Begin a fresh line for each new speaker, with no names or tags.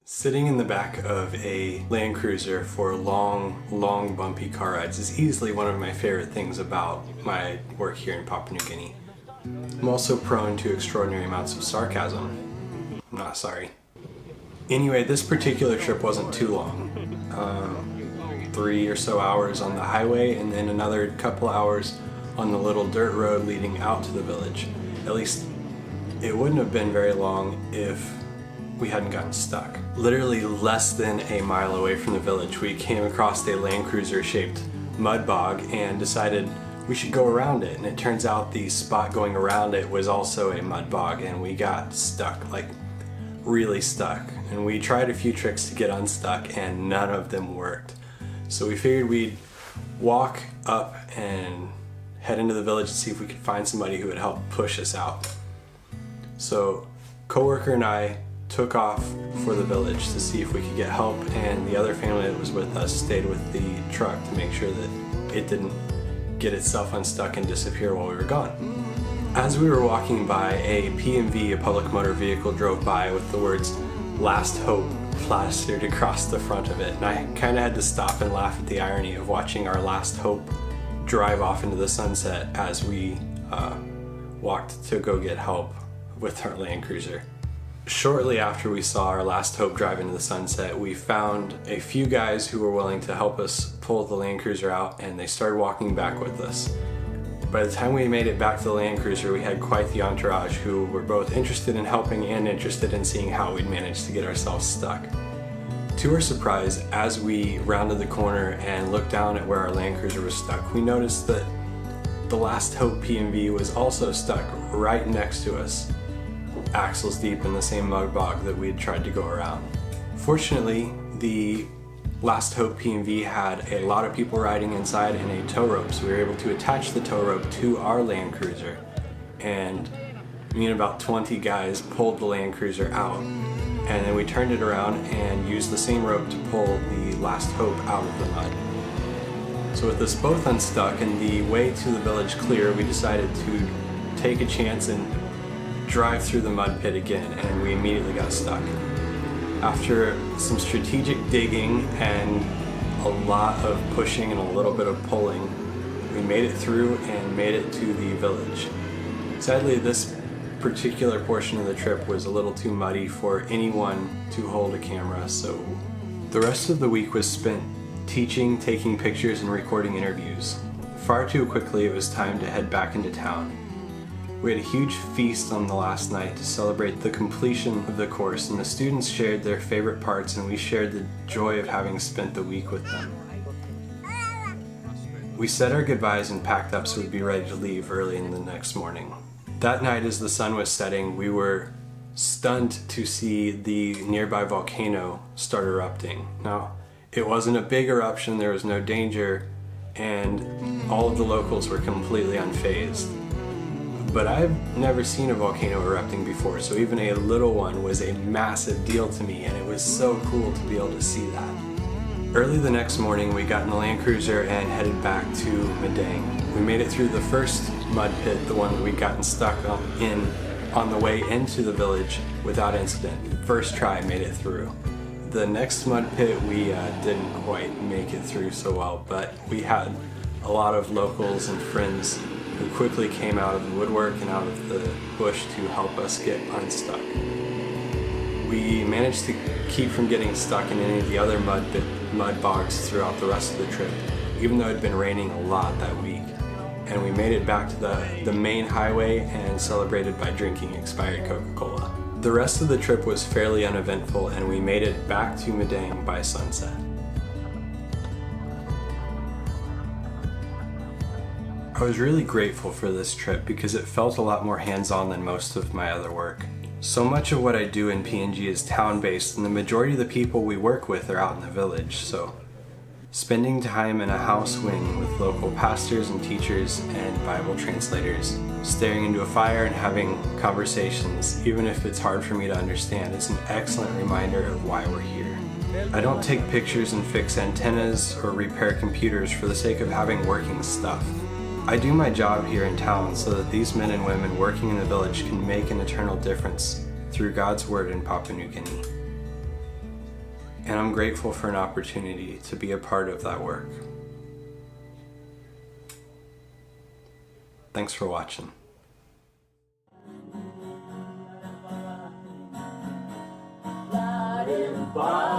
Sitting in the back of a Land Cruiser for long bumpy car rides is easily one of my favorite things about my work here in Papua New Guinea. I'm also prone to extraordinary amounts of sarcasm. I'm not sorry. Anyway, this particular trip wasn't too long. 3 or so hours on the highway and then another couple hours on the little dirt road leading out to the village. At least it wouldn't have been very long if we hadn't gotten stuck. Literally less than a mile away from the village, we came across a Land Cruiser shaped mud bog and decided we should go around it. And it turns out the spot going around it was also a mud bog, and we got stuck, like really stuck. And we tried a few tricks to get unstuck and none of them worked. So we figured we'd walk up and head into the village and see if we could find somebody who would help push us out. So coworker and I took off for the village to see if we could get help, and the other family that was with us stayed with the truck to make sure that it didn't get itself unstuck and disappear while we were gone. As we were walking by, a PMV, a public motor vehicle, drove by with the words "Last Hope" plastered across the front of it, and I kind of had to stop and laugh at the irony of watching our last hope drive off into the sunset as we walked to go get help with our Land Cruiser. Shortly after we saw our last hope drive into the sunset, we found a few guys who were willing to help us pull the Land Cruiser out, and they started walking back with us. By the time we made it back to the Land Cruiser, we had quite the entourage who were both interested in helping and interested in seeing how we'd managed to get ourselves stuck. To our surprise, as we rounded the corner and looked down at where our Land Cruiser was stuck, we noticed that the last hope PMV was also stuck right next to us, axles deep in the same mud bog that we had tried to go around. Fortunately, the Last Hope PMV had a lot of people riding inside and a tow rope, so we were able to attach the tow rope to our Land Cruiser, and me and about 20 guys pulled the Land Cruiser out, and then we turned it around and used the same rope to pull the Last Hope out of the mud. So with us both unstuck and the way to the village clear, we decided to take a chance and drive through the mud pit again, and we immediately got stuck. After some strategic digging and a lot of pushing and a little bit of pulling, we made it through and made it to the village. Sadly, this particular portion of the trip was a little too muddy for anyone to hold a camera, so the rest of the week was spent teaching, taking pictures, and recording interviews. Far too quickly it was time to head back into town. We had a huge feast on the last night to celebrate the completion of the course, and the students shared their favorite parts, and we shared the joy of having spent the week with them. We said our goodbyes and packed up so we'd be ready to leave early in the next morning. That night, as the sun was setting, we were stunned to see the nearby volcano start erupting. Now, it wasn't a big eruption, there was no danger, and all of the locals were completely unfazed. But I've never seen a volcano erupting before, so even a little one was a massive deal to me, and it was so cool to be able to see that. Early the next morning, we got in the Land Cruiser and headed back to Madang. We made it through the first mud pit, the one that we'd gotten stuck in on the way into the village, without incident. First try, made it through. The next mud pit we didn't quite make it through so well, but we had a lot of locals and friends who quickly came out of the woodwork and out of the bush to help us get unstuck. We managed to keep from getting stuck in any of the other mud bogs throughout the rest of the trip, even though it had been raining a lot that week. And we made it back to the main highway and celebrated by drinking expired Coca-Cola. The rest of the trip was fairly uneventful, and we made it back to Madang by sunset. I was really grateful for this trip because it felt a lot more hands-on than most of my other work. So much of what I do in PNG is town-based, and the majority of the people we work with are out in the village, so spending time in a house wing with local pastors and teachers and Bible translators, staring into a fire and having conversations, even if it's hard for me to understand, is an excellent reminder of why we're here. I don't take pictures and fix antennas or repair computers for the sake of having working stuff. I do my job here in town so that these men and women working in the village can make an eternal difference through God's word in Papua New Guinea. And I'm grateful for an opportunity to be a part of that work. Thanks for watching.
Bye.